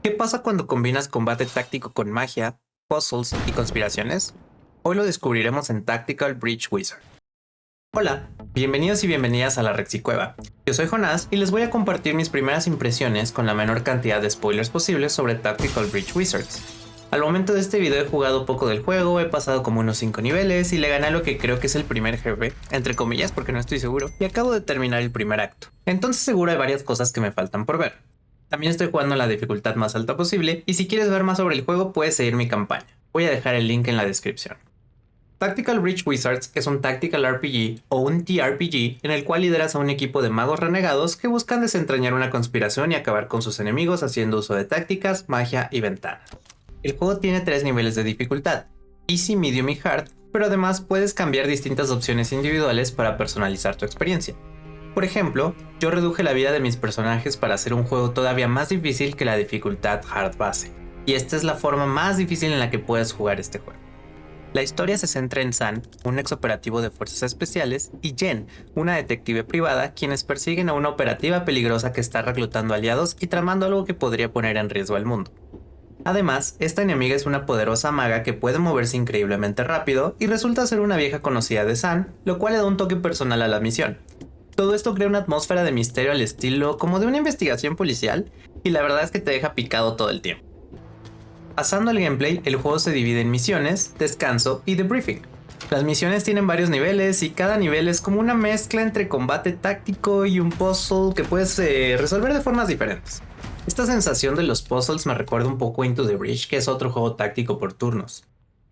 ¿Qué pasa cuando combinas combate táctico con magia, puzzles y conspiraciones? Hoy lo descubriremos en Tactical Breach Wizard. Hola, bienvenidos y bienvenidas a la Rexicueva. Yo soy Jonás y les voy a compartir mis primeras impresiones con la menor cantidad de spoilers posibles sobre Tactical Breach Wizards. Al momento de este video he jugado poco del juego, he pasado como unos 5 niveles y le gané a lo que creo que es el primer jefe, entre comillas porque no estoy seguro, y acabo de terminar el primer acto. Entonces seguro hay varias cosas que me faltan por ver. También estoy jugando en la dificultad más alta posible y si quieres ver más sobre el juego puedes seguir mi campaña. Voy a dejar el link en la descripción. Tactical Breach Wizards es un Tactical RPG o un TRPG en el cual lideras a un equipo de magos renegados que buscan desentrañar una conspiración y acabar con sus enemigos haciendo uso de tácticas, magia y ventanas. El juego tiene 3 niveles de dificultad, Easy, Medium y Hard, pero además puedes cambiar distintas opciones individuales para personalizar tu experiencia. Por ejemplo, yo reduje la vida de mis personajes para hacer un juego todavía más difícil que la dificultad Hard base, y esta es la forma más difícil en la que puedes jugar este juego. La historia se centra en San, un ex operativo de fuerzas especiales, y Jen, una detective privada, quienes persiguen a una operativa peligrosa que está reclutando aliados y tramando algo que podría poner en riesgo al mundo. Además, esta enemiga es una poderosa maga que puede moverse increíblemente rápido y resulta ser una vieja conocida de San, lo cual le da un toque personal a la misión. Todo esto crea una atmósfera de misterio al estilo como de una investigación policial y la verdad es que te deja picado todo el tiempo. Pasando al gameplay, el juego se divide en misiones, descanso y debriefing. Las misiones tienen varios niveles y cada nivel es como una mezcla entre combate táctico y un puzzle que puedes resolver de formas diferentes. Esta sensación de los puzzles me recuerda un poco a Into the Breach, que es otro juego táctico por turnos.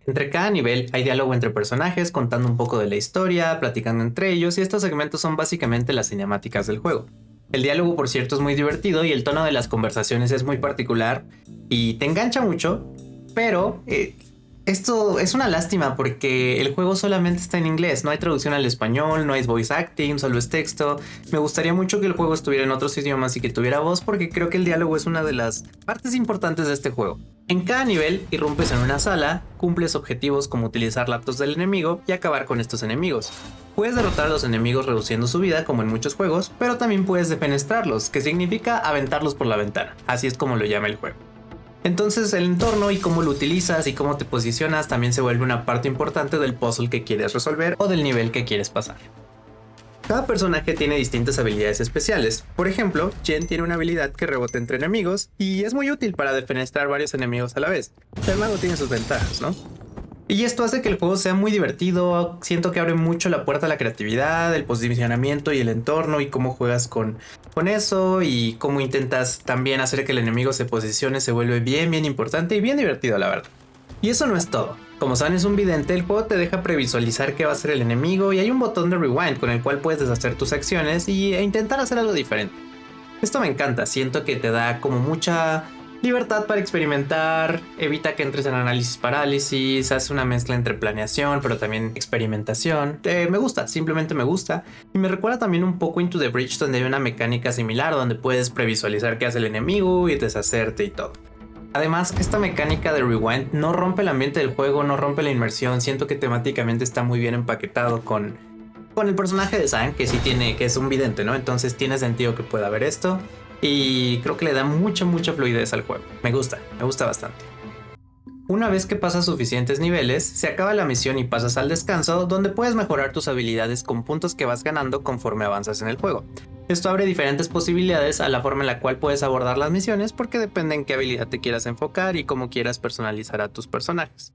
Entre cada nivel hay diálogo entre personajes contando un poco de la historia, platicando entre ellos y estos segmentos son básicamente las cinemáticas del juego. El diálogo por cierto es muy divertido y el tono de las conversaciones es muy particular y te engancha mucho, pero esto es una lástima porque el juego solamente está en inglés, no hay traducción al español, no hay voice acting, solo es texto. Me gustaría mucho que el juego estuviera en otros idiomas y que tuviera voz porque creo que el diálogo es una de las partes importantes de este juego. En cada nivel irrumpes en una sala, cumples objetivos como utilizar laptops del enemigo y acabar con estos enemigos. Puedes derrotar a los enemigos reduciendo su vida como en muchos juegos, pero también puedes defenestrarlos, que significa aventarlos por la ventana, así es como lo llama el juego. Entonces el entorno y cómo lo utilizas y cómo te posicionas también se vuelve una parte importante del puzzle que quieres resolver o del nivel que quieres pasar. Cada personaje tiene distintas habilidades especiales. Por ejemplo, Jen tiene una habilidad que rebota entre enemigos y es muy útil para defenestrar varios enemigos a la vez. El mago tiene sus ventajas, ¿no? Y esto hace que el juego sea muy divertido, siento que abre mucho la puerta a la creatividad, el posicionamiento y el entorno y cómo juegas con eso y cómo intentas también hacer que el enemigo se posicione se vuelve bien importante y bien divertido la verdad. Y eso no es todo. Como San es un vidente, el juego te deja previsualizar qué va a ser el enemigo y hay un botón de rewind con el cual puedes deshacer tus acciones e intentar hacer algo diferente. Esto me encanta, siento que te da como mucha libertad para experimentar, evita que entres en análisis parálisis, hace una mezcla entre planeación pero también experimentación. Me gusta, simplemente me gusta. Y me recuerda también un poco Into the Breach donde hay una mecánica similar donde puedes previsualizar qué hace el enemigo y deshacerte y todo. Además, esta mecánica de rewind no rompe el ambiente del juego, no rompe la inmersión. Siento que temáticamente está muy bien empaquetado con el personaje de San, que sí tiene, que es un vidente, ¿no? Entonces tiene sentido que pueda haber esto. Y creo que le da mucha fluidez al juego. Me gusta bastante. Una vez que pasas suficientes niveles, se acaba la misión y pasas al descanso, donde puedes mejorar tus habilidades con puntos que vas ganando conforme avanzas en el juego. Esto abre diferentes posibilidades a la forma en la cual puedes abordar las misiones porque depende en qué habilidad te quieras enfocar y cómo quieras personalizar a tus personajes.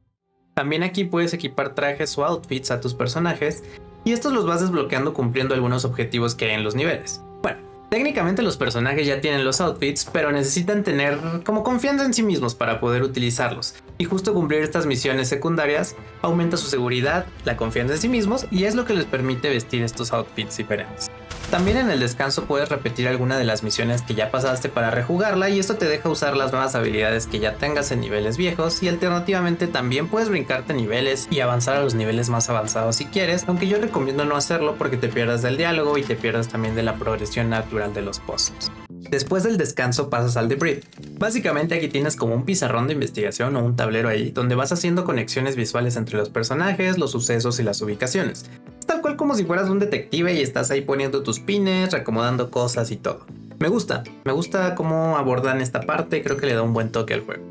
También aquí puedes equipar trajes o outfits a tus personajes y estos los vas desbloqueando cumpliendo algunos objetivos que hay en los niveles. Bueno, técnicamente los personajes ya tienen los outfits, pero necesitan tener como confianza en sí mismos para poder utilizarlos. Y justo cumplir estas misiones secundarias aumenta su seguridad, la confianza en sí mismos y es lo que les permite vestir estos outfits diferentes. También en el descanso puedes repetir alguna de las misiones que ya pasaste para rejugarla y esto te deja usar las nuevas habilidades que ya tengas en niveles viejos y alternativamente también puedes brincarte niveles y avanzar a los niveles más avanzados si quieres, aunque yo recomiendo no hacerlo porque te pierdas del diálogo y te pierdas también de la progresión natural de los puzzles. Después del descanso pasas al debrief. Básicamente aquí tienes como un pizarrón de investigación o un tablero ahí donde vas haciendo conexiones visuales entre los personajes, los sucesos y las ubicaciones. Es tal cual como si fueras un detective y estás ahí poniendo tus pines, reacomodando cosas y todo. Me gusta cómo abordan esta parte y creo que le da un buen toque al juego.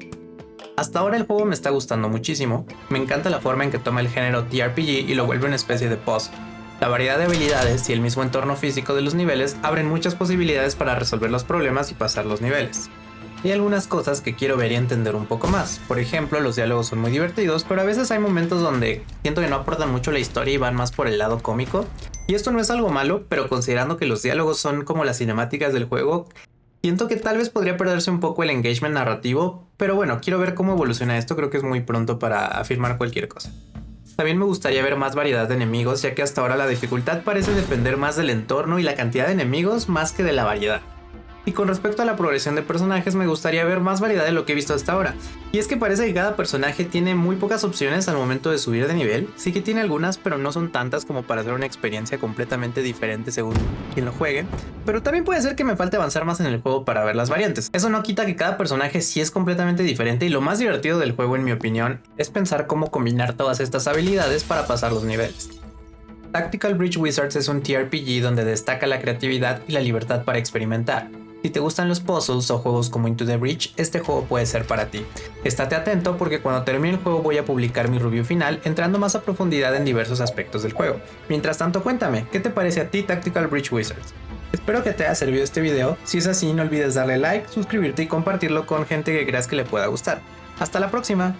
Hasta ahora el juego me está gustando muchísimo, me encanta la forma en que toma el género TRPG y lo vuelve una especie de puzzle. La variedad de habilidades y el mismo entorno físico de los niveles abren muchas posibilidades para resolver los problemas y pasar los niveles. Hay algunas cosas que quiero ver y entender un poco más. Por ejemplo, los diálogos son muy divertidos, pero a veces hay momentos donde siento que no aportan mucho la historia y van más por el lado cómico. Y esto no es algo malo, pero considerando que los diálogos son como las cinemáticas del juego, siento que tal vez podría perderse un poco el engagement narrativo, pero bueno, quiero ver cómo evoluciona esto, creo que es muy pronto para afirmar cualquier cosa. También me gustaría ver más variedad de enemigos, ya que hasta ahora la dificultad parece depender más del entorno y la cantidad de enemigos más que de la variedad. Y con respecto a la progresión de personajes, me gustaría ver más variedad de lo que he visto hasta ahora. Y es que parece que cada personaje tiene muy pocas opciones al momento de subir de nivel. Sí que tiene algunas, pero no son tantas como para hacer una experiencia completamente diferente según quien lo juegue. Pero también puede ser que me falte avanzar más en el juego para ver las variantes. Eso no quita que cada personaje sí es completamente diferente, y lo más divertido del juego, en mi opinión, es pensar cómo combinar todas estas habilidades para pasar los niveles. Tactical Bridge Wizards es un TRPG donde destaca la creatividad y la libertad para experimentar. Si te gustan los puzzles o juegos como Into the Breach, este juego puede ser para ti. Estate atento porque cuando termine el juego voy a publicar mi review final entrando más a profundidad en diversos aspectos del juego. Mientras tanto, cuéntame, ¿qué te parece a ti Tactical Bridge Wizards? Espero que te haya servido este video. Si es así, no olvides darle like, suscribirte y compartirlo con gente que creas que le pueda gustar. ¡Hasta la próxima!